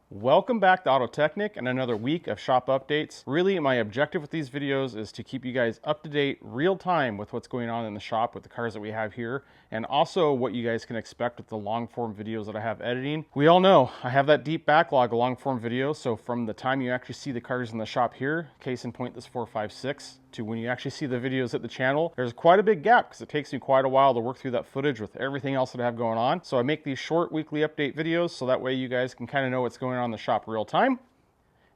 Welcome back to AutoTechNick and another week of shop updates. Really, my objective with these videos is to keep you guys up to date real time with what's going on in the shop with the cars that we have here, and also what you guys can expect with the long form videos that I have editing. We all know I have that deep backlog of long form videos, so from the time you actually see the cars in the shop here, case in point this 456, to when you actually see the videos at the channel, there's quite a big gap because it takes me quite a while to work through that footage with everything else that I have going on. So I make these short weekly update videos so that way you guys can kind of know what's going on in the shop real time,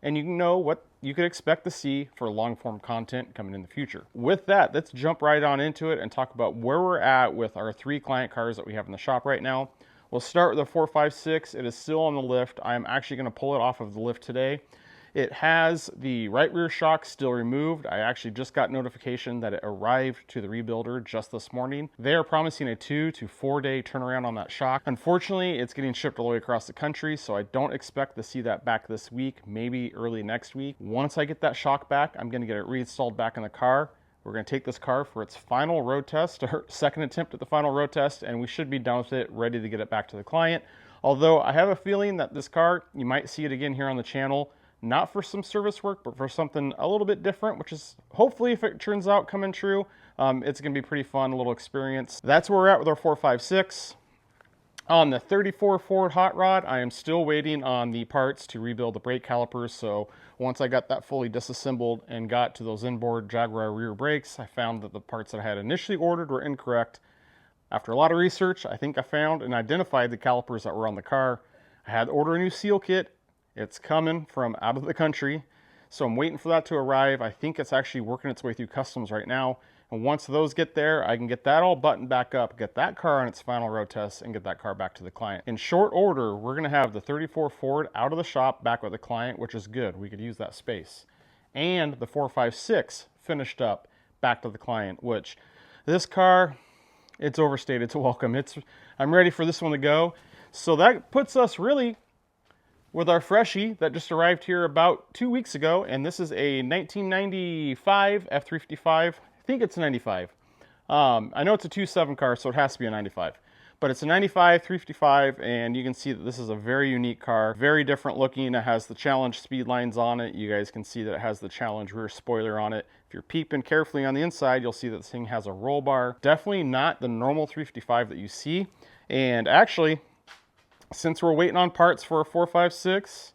and you can know what you could expect to see for long form content coming in the future. With that, let's jump right on into it and talk about where we're at with our 3 client cars that we have in the shop right now. We'll start with the 456. It is still on the lift. I'm actually going to pull it off of the lift today. It has the right rear shock still removed. I actually just got notification that it arrived to the rebuilder just this morning. They are promising a 2 to 4 day turnaround on that shock. Unfortunately, it's getting shipped all the way across the country, so I don't expect to see that back this week, maybe early next week. Once I get that shock back, I'm going to get it reinstalled back in the car. We're going to take this car for its final road test, or second attempt at the final road test, and we should be done with it, ready to get it back to the client. Although I have a feeling that this car, you might see it again here on the channel, not for some service work, but for something a little bit different, which is hopefully, if it turns out coming true, it's going to be pretty fun, a little experience. That's where we're at with our 456. On the 34 Ford Hot Rod, I am still waiting on the parts to rebuild the brake calipers. So once I got that fully disassembled and got to those inboard Jaguar rear brakes, I found that the parts that I had initially ordered were incorrect. After a lot of research, I think I found and identified the calipers that were on the car. I had to order a new seal kit. It's coming from out of the country, so I'm waiting for that to arrive. I think it's actually working its way through customs right now. And once those get there, I can get that all buttoned back up, get that car on its final road test, and get that car back to the client. In short order, we're going to have the 34 Ford out of the shop back with the client, which is good. We could use that space. And the 456 finished up back to the client, which this car, it's overstated its welcome. I'm ready for this one to go. So that puts us really with our freshie that just arrived here about 2 weeks ago, and this is a 1995 F355. I think it's a 95. I know it's a 2.7 car, so it has to be a 95. But it's a 95 355, and you can see that this is a very unique car, very different looking. It has the Challenge speed lines on it. You guys can see that it has the Challenge rear spoiler on it. If you're peeping carefully on the inside, you'll see that this thing has a roll bar. Definitely not the normal 355 that you see. And actually, since we're waiting on parts for our 456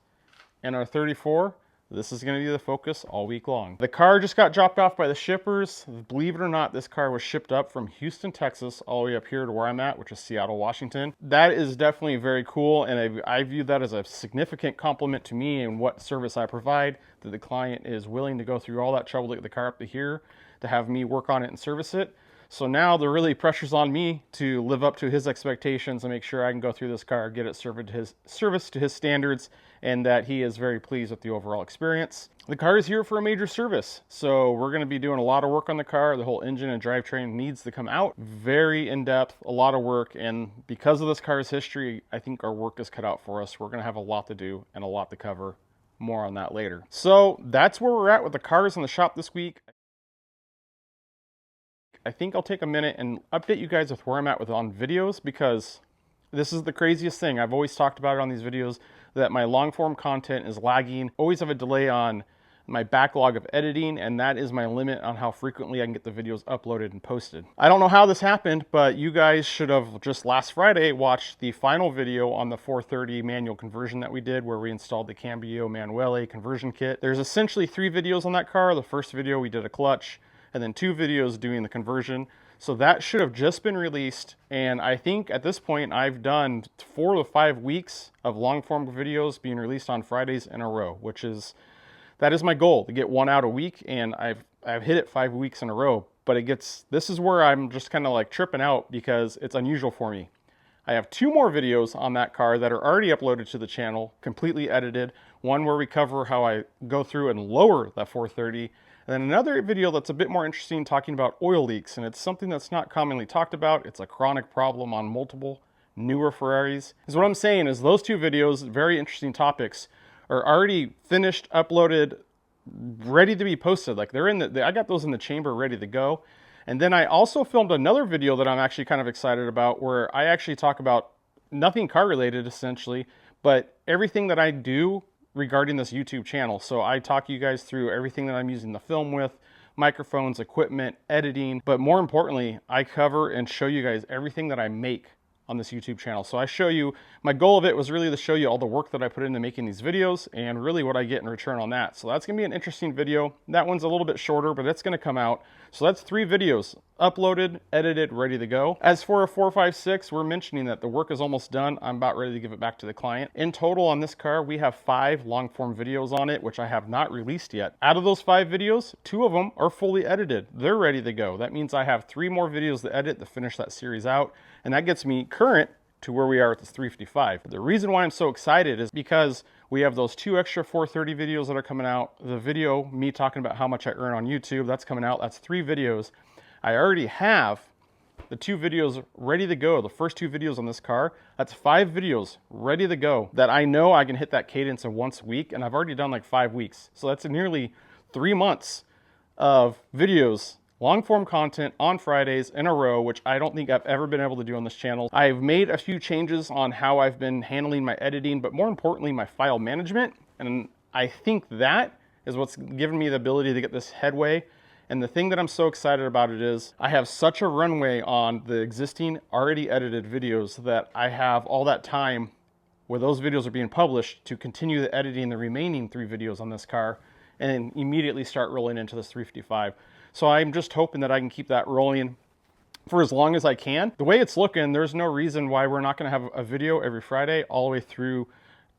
and our 34, this is going to be the focus all week long. The car just got dropped off by the shippers. Believe it or not, this car was shipped up from Houston, Texas, all the way up here to where I'm at, which is Seattle, Washington. That is definitely very cool, and I view that as a significant compliment to me and what service I provide, that the client is willing to go through all that trouble to get the car up to here, to have me work on it and service it. So now the really pressure's on me to live up to his expectations and make sure I can go through this car, get it serviced to his standards, and that he is very pleased with the overall experience. The car is here for a major service, so we're going to be doing a lot of work on the car. The whole engine and drivetrain needs to come out. Very in-depth, a lot of work, and because of this car's history, I think our work is cut out for us. We're going to have a lot to do and a lot to cover. More on that later. So that's where we're at with the cars in the shop this week. I think I'll take a minute and update you guys with where I'm at on videos, because this is the craziest thing. I've always talked about it on these videos, that my long form content is lagging. Always have a delay on my backlog of editing, and that is my limit on how frequently I can get the videos uploaded and posted. I don't know how this happened, but you guys should have just last Friday watched the final video on the 430 manual conversion that we did, where we installed the Cambio Manuele conversion kit. There's essentially 3 videos on that car. The first video we did a clutch, and then 2 videos doing the conversion. So that should have just been released, and I think at this point I've done 4 to 5 weeks of long form videos being released on Fridays in a row, that is my goal, to get 1 out a week, and I've hit it 5 weeks in a row. But this is where I'm just kind of like tripping out, because it's unusual for me. I have 2 more videos on that car that are already uploaded to the channel, completely edited. One where we cover how I go through and lower that 430, and then another video that's a bit more interesting, talking about oil leaks, and it's something that's not commonly talked about. It's a chronic problem on multiple newer Ferraris. Is what I'm saying is those 2 videos, very interesting topics, are already finished, uploaded, ready to be posted. Like I got those in the chamber ready to go. And then I also filmed another video that I'm actually kind of excited about, where I actually talk about nothing car related essentially, but everything that I do regarding this YouTube channel. So I talk you guys through everything that I'm using the film with, microphones, equipment, editing, but more importantly, I cover and show you guys everything that I make on this YouTube channel. So I show you, my goal of it was really to show you all the work that I put into making these videos and really what I get in return on that. So that's gonna be an interesting video. That one's a little bit shorter, but it's gonna come out. So that's 3 videos uploaded, edited, ready to go. As for a 456, we're mentioning that the work is almost done. I'm about ready to give it back to the client. In total on this car, we have 5 long form videos on it, which I have not released yet. Out of those 5 videos, 2 of them are fully edited. They're ready to go. That means I have 3 more videos to edit to finish that series out. And that gets me current to where we are at this 355. The reason why I'm so excited is because we have those 2 extra 430 videos that are coming out. The video, me talking about how much I earn on YouTube, that's coming out. That's 3 videos. I already have the 2 videos ready to go. The first 2 videos on this car, that's 5 videos ready to go that I know I can hit that cadence of once a week. And I've already done like 5 weeks. So that's nearly 3 months of videos, long form content on Fridays in a row, which I don't think I've ever been able to do on this channel. I've made a few changes on how I've been handling my editing, but more importantly, my file management. And I think that is what's given me the ability to get this headway. And the thing that I'm so excited about it is I have such a runway on the existing already edited videos that I have all that time where those videos are being published to continue the editing the remaining 3 videos on this car and immediately start rolling into this 355. So I'm just hoping that I can keep that rolling for as long as I can. The way it's looking, there's no reason why we're not gonna have a video every Friday all the way through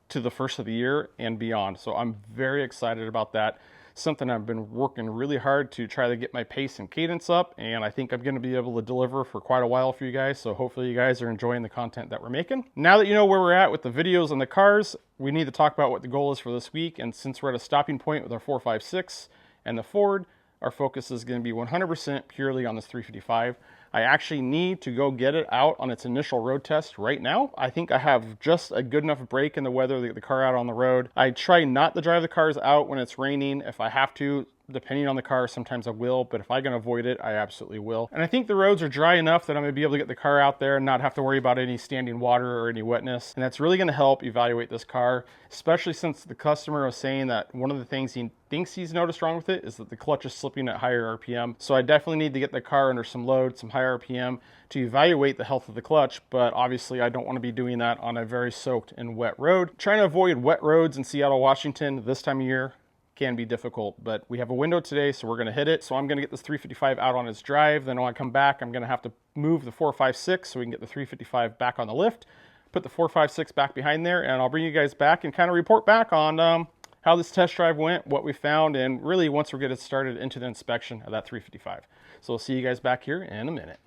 to the first of the year and beyond. So I'm very excited about that. Something I've been working really hard to try to get my pace and cadence up, and I think I'm gonna be able to deliver for quite a while for you guys. So hopefully you guys are enjoying the content that we're making. Now that you know where we're at with the videos and the cars, we need to talk about what the goal is for this week. And since we're at a stopping point with our 456 and the Ford, our focus is going to be 100% purely on this 355. I actually need to go get it out on its initial road test right now. I think I have just a good enough break in the weather to get the car out on the road. I try not to drive the cars out when it's raining. If I have to, depending on the car, sometimes I will, but if I can avoid it, I absolutely will. And I think the roads are dry enough that I'm gonna be able to get the car out there and not have to worry about any standing water or any wetness. And that's really gonna help evaluate this car, especially since the customer was saying that one of the things he thinks he's noticed wrong with it is that the clutch is slipping at higher RPM. So I definitely need to get the car under some load, some high RPM to evaluate the health of the clutch, but obviously I don't want to be doing that on a very soaked and wet road. Trying to avoid wet roads in Seattle, Washington this time of year can be difficult, but we have a window today, so we're going to hit it. So I'm going to get this 355 out on its drive. Then when I come back, I'm going to have to move the 456 so we can get the 355 back on the lift, put the 456 back behind there, and I'll bring you guys back and kind of report back on how this test drive went, what we found, and really once we're getting started into the inspection of that 355. So we'll see you guys back here in a minute.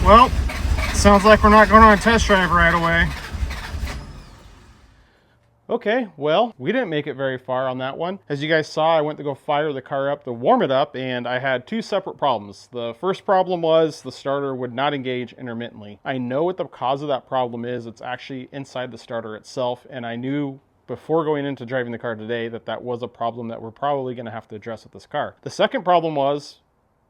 Well, sounds like we're not going on a test drive right away. Okay, well, we didn't make it very far on that one. As you guys saw, I went to go fire the car up to warm it up, and I had 2 separate problems. The first problem was the starter would not engage intermittently. I know what the cause of that problem is. It's actually inside the starter itself, and I knew before going into driving the car today that that was a problem that we're probably going to have to address with this car. The second problem was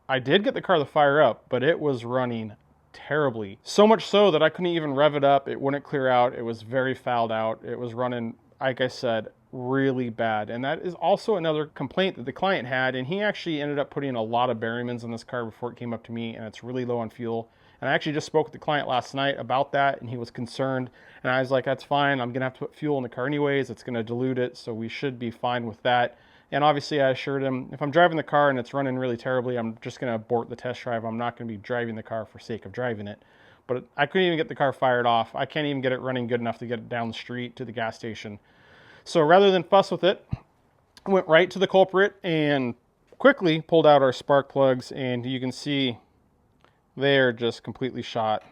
I did get the car to fire up, but it was running terribly. So much so that I couldn't even rev it up. It wouldn't clear out. It was very fouled out. It was running, like I said, really bad. And that is also another complaint that the client had. And he actually ended up putting a lot of Berrymans in this car before it came up to me, and it's really low on fuel. And I actually just spoke with the client last night about that, and he was concerned. And I was like, that's fine. I'm going to have to put fuel in the car anyways. It's going to dilute it, so we should be fine with that. And obviously I assured him, if I'm driving the car and it's running really terribly, I'm just going to abort the test drive. I'm not going to be driving the car for sake of driving it. But I couldn't even get the car fired off. I can't even get it running good enough to get it down the street to the gas station. So rather than fuss with it, I went right to the culprit and quickly pulled out our spark plugs, and you can see they're just completely shot.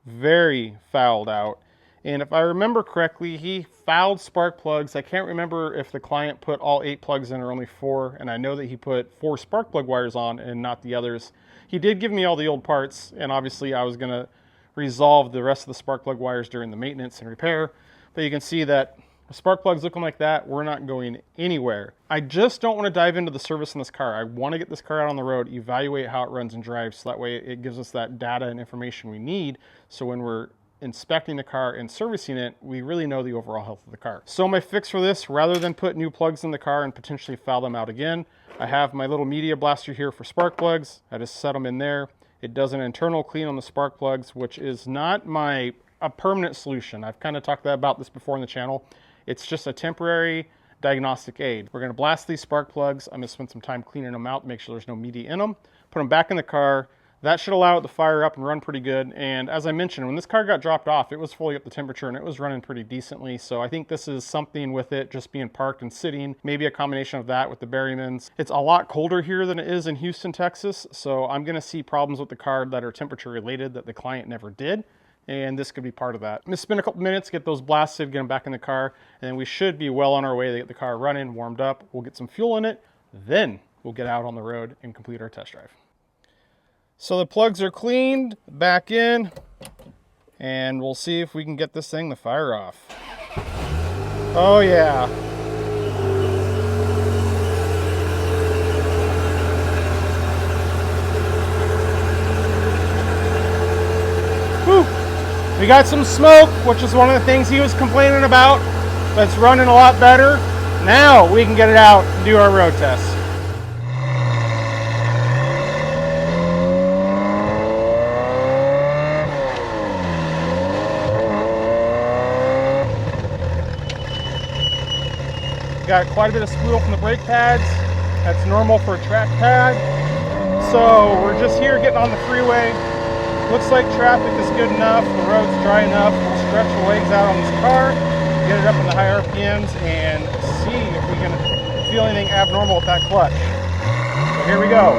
Very fouled out. And if I remember correctly, he fouled spark plugs. I can't remember if the client put all 8 plugs in or only 4. And I know that he put 4 spark plug wires on and not the others. He did give me all the old parts. And obviously I was going to resolve the rest of the spark plug wires during the maintenance and repair. But you can see that the spark plugs looking like that, we're not going anywhere. I just don't want to dive into the service in this car. I want to get this car out on the road, evaluate how it runs and drives, so that way it gives us that data and information we need, so when we're inspecting the car and servicing it, we really know the overall health of the car. So my fix for this, rather than put new plugs in the car and potentially foul them out again, I have my little media blaster here for spark plugs. I just set them in there. It does an internal clean on the spark plugs, which is not a permanent solution. I've kind of talked about this before on the channel. It's just a temporary diagnostic aid. We're going to blast these spark plugs. I'm going to spend some time cleaning them out, make sure there's no media in them, put them back in the car. That should allow it to fire up and run pretty good. And as I mentioned, when this car got dropped off, it was fully up to temperature and it was running pretty decently. So I think this is something with it just being parked and sitting, maybe a combination of that with the Berrymans. It's a lot colder here than it is in Houston, Texas. So I'm going to see problems with the car that are temperature related that the client never did. And this could be part of that. I'm gonna spend a couple minutes, get those blasted, get them back in the car, and then we should be well on our way to get the car running, warmed up. We'll get some fuel in it, then we'll get out on the road and complete our test drive. So the plugs are cleaned, back in, and we'll see if we can get this thing to fire off. Oh yeah. We got some smoke, which is one of the things he was complaining about, but it's running a lot better. Now we can get it out and do our road test. Got quite a bit of squeal from the brake pads. That's normal for a track pad. So we're just here getting on the freeway. Looks like traffic is good enough, the road's dry enough. We'll stretch the legs out on this car, get it up in the high RPMs, and see if we can feel anything abnormal with that clutch. So here we go.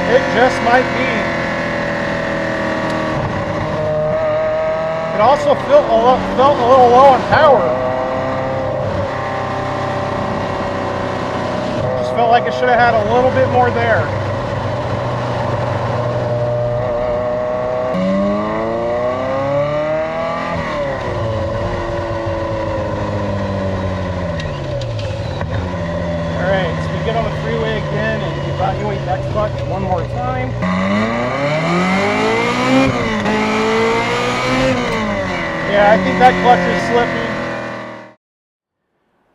It just might be. It also felt a little low on power. Just felt like it should have had a little bit more there. Alright, so we get on the freeway again and evaluate that clutch one more time. Yeah, I think that clutch is slipping.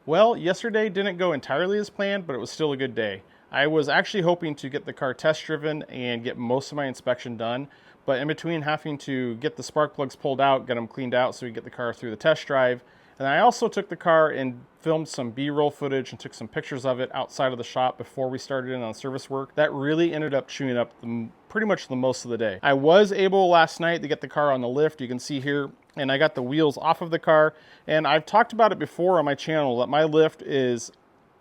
Well, yesterday didn't go entirely as planned, but it was still a good day. I was actually hoping to get the car test driven and get most of my inspection done, but in between having to get the spark plugs pulled out, get them cleaned out so we get the car through the test drive, and I also took the car and filmed some B-roll footage and took some pictures of it outside of the shop before we started in on service work. That really ended up chewing up pretty much the most of the day. I was able last night to get the car on the lift. You can see here, and I got the wheels off of the car. And I've talked about it before on my channel that my lift is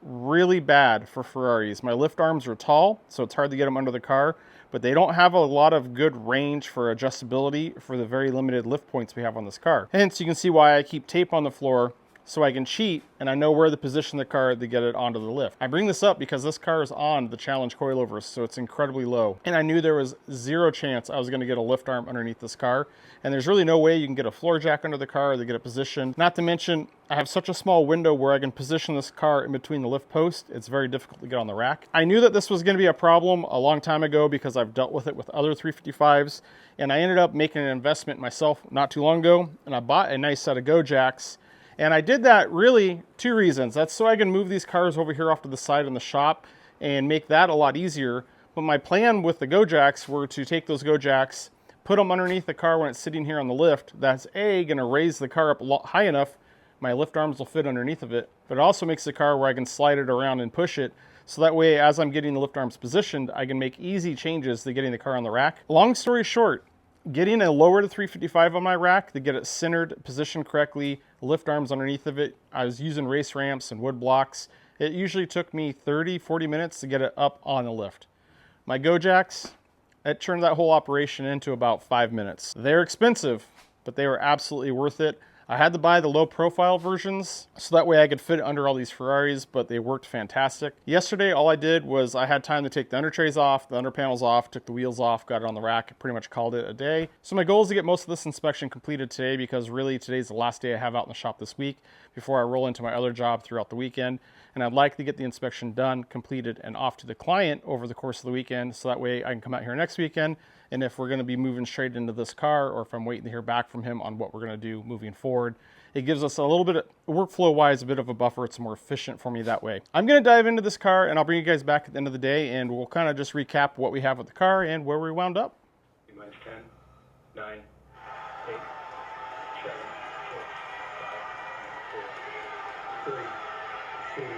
really bad for Ferraris. My lift arms are tall, so it's hard to get them under the car, but they don't have a lot of good range for adjustability for the very limited lift points we have on this car. Hence, you can see why I keep tape on the floor so I can cheat and I know where to position the car to get it onto the lift. I bring this up because this car is on the challenge coilovers, so it's incredibly low. And I knew there was zero chance I was gonna get a lift arm underneath this car. And there's really no way you can get a floor jack under the car to get it positioned. Not to mention, I have such a small window where I can position this car in between the lift post. It's very difficult to get on the rack. I knew that this was gonna be a problem a long time ago because I've dealt with it with other 355s. And I ended up making an investment myself not too long ago, and I bought a nice set of Go jacks. And I did that really two reasons. That's so I can move these cars over here off to the side in the shop and make that a lot easier. But my plan with the Go jacks were to take those Go jacks, put them underneath the car when it's sitting here on the lift. That's gonna raise the car up a lot high enough. My lift arms will fit underneath of it, but it also makes the car where I can slide it around and push it. So that way, as I'm getting the lift arms positioned, I can make easy changes to getting the car on the rack. Long story short, getting a lower to 355 on my rack to get it centered, positioned correctly, lift arms underneath of it. I was using race ramps and wood blocks. It usually took me 30, 40 minutes to get it up on the lift. My Go jacks, it turned that whole operation into about 5 minutes. They're expensive, but they were absolutely worth it. I had to buy the low profile versions so that way I could fit under all these Ferraris, but they worked fantastic. Yesterday, all I did was I had time to take the under trays off, the under panels off, took the wheels off, got it on the rack, pretty much called it a day. So my goal is to get most of this inspection completed today because really today's the last day I have out in the shop this week before I roll into my other job throughout the weekend. And I'd like to get the inspection done, completed, and off to the client over the course of the weekend so that way I can come out here next weekend. And if we're going to be moving straight into this car, or if I'm waiting to hear back from him on what we're going to do moving forward, it gives us a little bit of, workflow-wise, a bit of a buffer. It's more efficient for me that way. I'm going to dive into this car, and I'll bring you guys back at the end of the day, and we'll kind of just recap what we have with the car and where we wound up. 10, 9, 8, 7, 6, 5, 4, 3, 2, 1.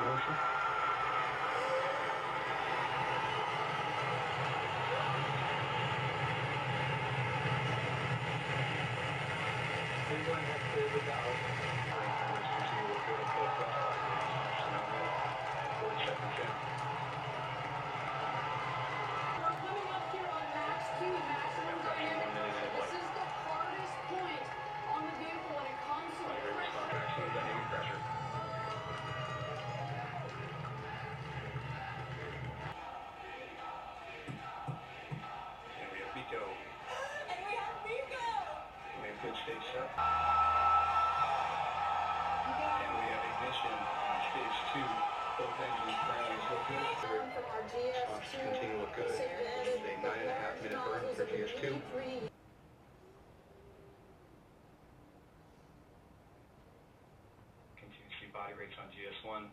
Motion. Stage set. And we have ignition on stage 2. Both engines currently look good. Response continue to look good. This is a 9.5 minute burn for GS2. Continue to see body rates on GS1.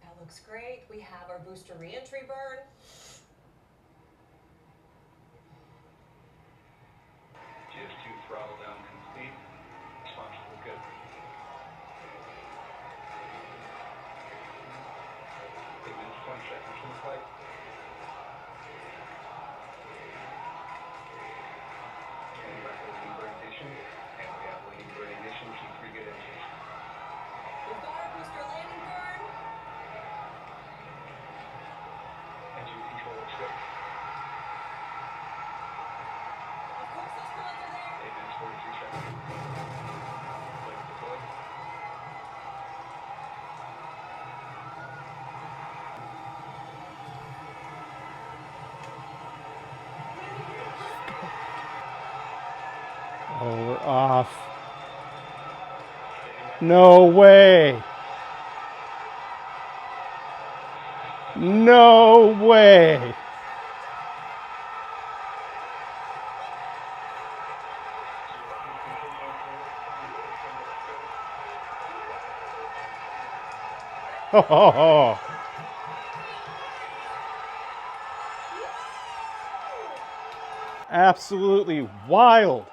That looks great. We have our booster reentry burn. GS2 throttle down complete. Response look good. Eight minutes, 20 seconds from the flight. And back to leading burn ignition. And we have leading burn ignition. Keep 3 good engines. We've got our booster landing burn. Engine control looks good. Of course, those bullets are there. 8 minutes, 43 seconds. Flight deployed. Oh, we're off. No way. No way. Oh. Absolutely wild.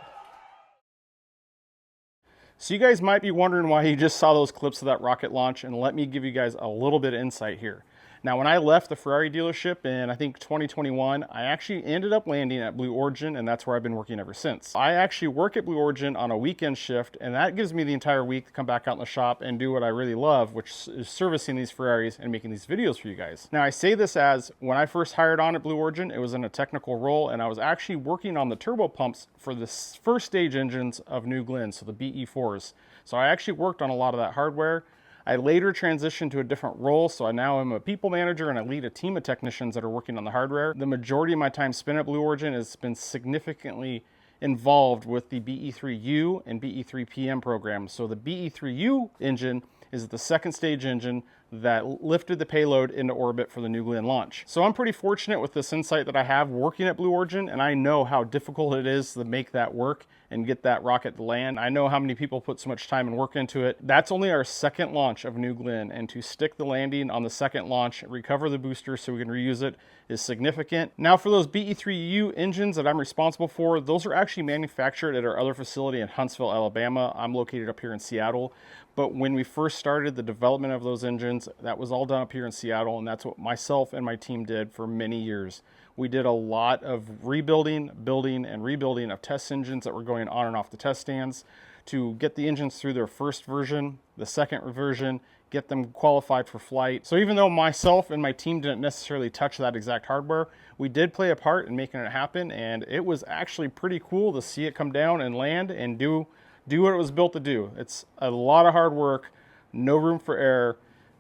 So you guys might be wondering why you just saw those clips of that rocket launch, and let me give you guys a little bit of insight here. Now, when I left the Ferrari dealership in, I think, 2021, I actually ended up landing at Blue Origin, and that's where I've been working ever since. I actually work at Blue Origin on a weekend shift, and that gives me the entire week to come back out in the shop and do what I really love, which is servicing these Ferraris and making these videos for you guys. Now, I say this as, when I first hired on at Blue Origin, it was in a technical role, and I was actually working on the turbo pumps for the first stage engines of New Glenn, so the BE4s. So I actually worked on a lot of that hardware. I later transitioned to a different role, so I now am a people manager and I lead a team of technicians that are working on the hardware. The majority of my time spent at Blue Origin has been significantly involved with the BE3U and BE3PM programs. So the BE3U engine is the second stage engine that lifted the payload into orbit for the New Glenn launch. So I'm pretty fortunate with this insight that I have working at Blue Origin, and I know how difficult it is to make that work and get that rocket to land. I know how many people put so much time and work into it. That's only our second launch of New Glenn, and to stick the landing on the second launch, recover the booster so we can reuse it, is significant. Now for those BE3U engines that I'm responsible for, those are actually manufactured at our other facility in Huntsville, Alabama. I'm located up here in Seattle. But when we first started the development of those engines, that was all done up here in Seattle, and that's what myself and my team did for many years. We did a lot of rebuilding, building, and rebuilding of test engines that were going on and off the test stands to get the engines through their first version, the second version, get them qualified for flight. So even though myself and my team didn't necessarily touch that exact hardware, we did play a part in making it happen, and it was actually pretty cool to see it come down and land and do what it was built to do. It's a lot of hard work, no room for error.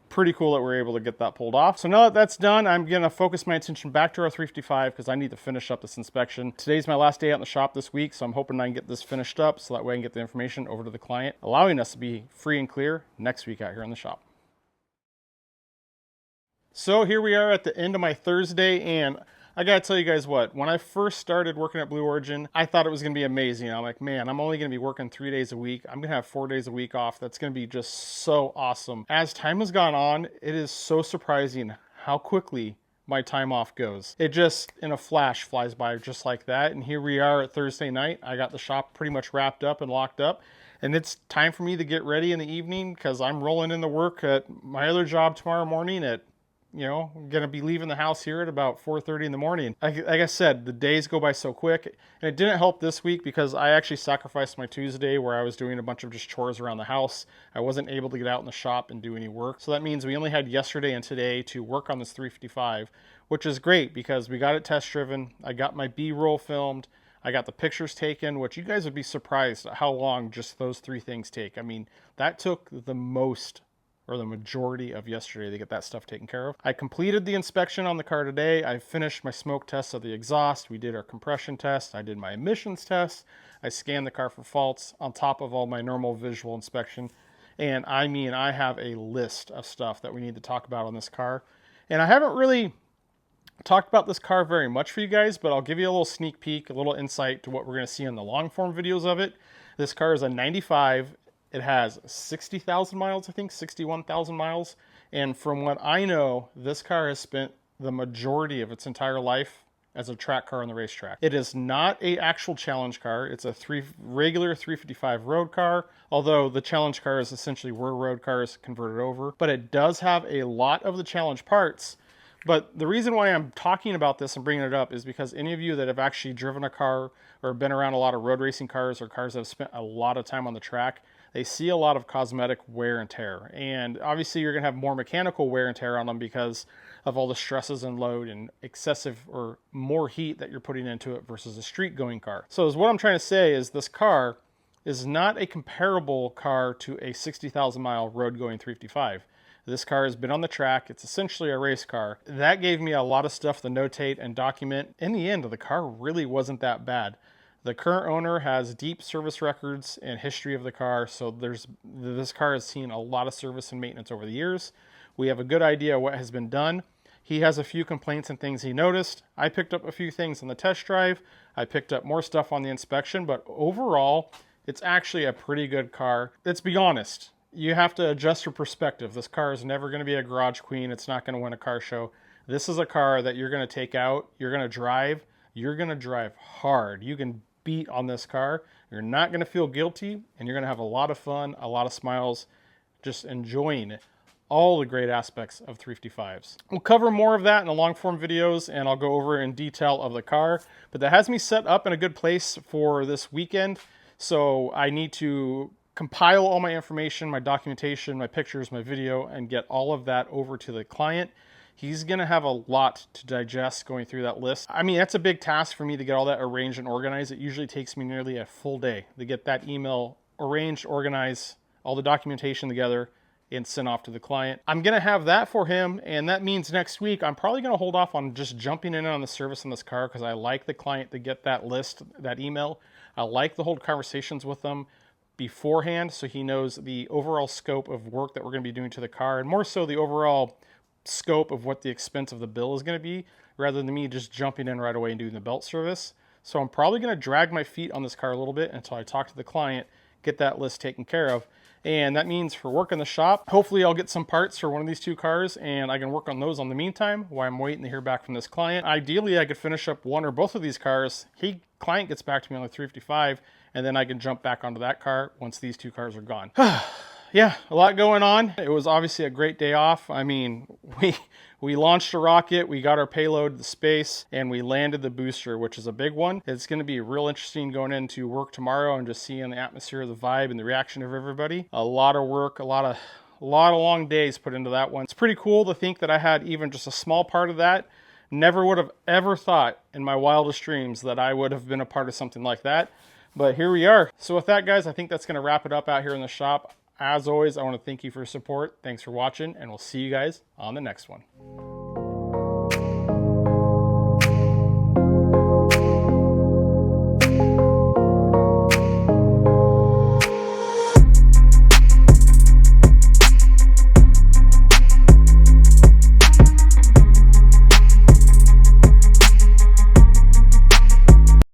Pretty cool that we're able to get that pulled off. So now that that's done, I'm gonna focus my attention back to our 355 because I need to finish up this inspection. Today's my last day out in the shop this week, so I'm hoping I can get this finished up so that way I can get the information over to the client, allowing us to be free and clear next week out here in the shop. So here we are at the end of my Thursday, and I gotta tell you guys what, when I first started working at Blue Origin, I thought it was gonna be amazing. I'm like, man, I'm only gonna be working 3 days a week. I'm gonna have 4 days a week off. That's gonna be just so awesome. As time has gone on, it is so surprising how quickly my time off goes. It just, in a flash, flies by just like that. And here we are at Thursday night. I got the shop pretty much wrapped up and locked up. And it's time for me to get ready in the evening because I'm rolling into work at my other job tomorrow morning at, you know, I'm going to be leaving the house here at about 4:30 in the morning. Like I said, the days go by so quick. And it didn't help this week because I actually sacrificed my Tuesday where I was doing a bunch of just chores around the house. I wasn't able to get out in the shop and do any work. So that means we only had yesterday and today to work on this 355, which is great because we got it test driven. I got my B-roll filmed. I got the pictures taken, which you guys would be surprised at how long just those 3 things take. I mean, that took the most or the majority of yesterday to get that stuff taken care of. I completed the inspection on the car today. I finished my smoke test of the exhaust. We did our compression test. I did my emissions test. I scanned the car for faults on top of all my normal visual inspection. And I mean, I have a list of stuff that we need to talk about on this car. And I haven't really talked about this car very much for you guys, but I'll give you a little sneak peek, a little insight to what we're going to see in the long form videos of it. This car is a 95. It has 60,000 miles, I think, 61,000 miles. And from what I know, this car has spent the majority of its entire life as a track car on the racetrack. It is not an actual challenge car. It's a regular 355 road car, although the challenge cars essentially were road cars converted over. But it does have a lot of the challenge parts. But the reason why I'm talking about this and bringing it up is because any of you that have actually driven a car or been around a lot of road racing cars or cars that have spent a lot of time on the track, they see a lot of cosmetic wear and tear. And obviously you're going to have more mechanical wear and tear on them because of all the stresses and load and excessive or more heat that you're putting into it versus a street going car. So what I'm trying to say is this car is not a comparable car to a 60,000 mile road going 355. This car has been on the track. It's essentially a race car. That gave me a lot of stuff to notate and document. In the end, the car really wasn't that bad. The current owner has deep service records and history of the car, so this car has seen a lot of service and maintenance over the years. We have a good idea what has been done. He has a few complaints and things he noticed. I picked up a few things on the test drive. I picked up more stuff on the inspection, but overall, it's actually a pretty good car. Let's be honest. You have to adjust your perspective. This car is never going to be a garage queen. It's not going to win a car show. This is a car that you're going to take out, you're going to drive hard. You can beat on this car. You're not going to feel guilty, and you're going to have a lot of fun, a lot of smiles, just enjoying all the great aspects of 355s. We'll cover more of that in the long form videos, and I'll go over in detail of the car, but that has me set up in a good place for this weekend. So I need to compile all my information, my documentation, my pictures, my video, and get all of that over to the client. He's going to have a lot to digest going through that list. I mean, that's a big task for me to get all that arranged and organized. It usually takes me nearly a full day to get that email arranged, organize all the documentation together, and sent off to the client. I'm going to have that for him, and that means next week I'm probably going to hold off on just jumping in on the service on this car because I like the client to get that list, that email. I like to hold conversations with them beforehand so he knows the overall scope of work that we're going to be doing to the car, and more so the overall scope of what the expense of the bill is going to be, rather than me just jumping in right away and doing the belt service. So I'm probably going to drag my feet on this car a little bit until I talk to the client, get that list taken care of. And that means for work in the shop, hopefully I'll get some parts for one of these 2 cars and I can work on those on the meantime while I'm waiting to hear back from this client. Ideally, I could finish up one or both of these cars. Client gets back to me on the 355, and then I can jump back onto that car once these 2 cars are gone. Yeah, a lot going on. It was obviously a great day off. I mean, we launched a rocket, we got our payload to space, and we landed the booster, which is a big one. It's going to be real interesting going into work tomorrow and just seeing the atmosphere, the vibe, and the reaction of everybody. A lot of work, a lot A lot of long days put into that one. It's pretty cool to think that I had even just a small part of that. Never would have ever thought in my wildest dreams that I would have been a part of something like that. But here we are. So with that, guys, I think that's going to wrap it up out here in the shop. As always, I want to thank you for your support. Thanks for watching, and we'll see you guys on the next one.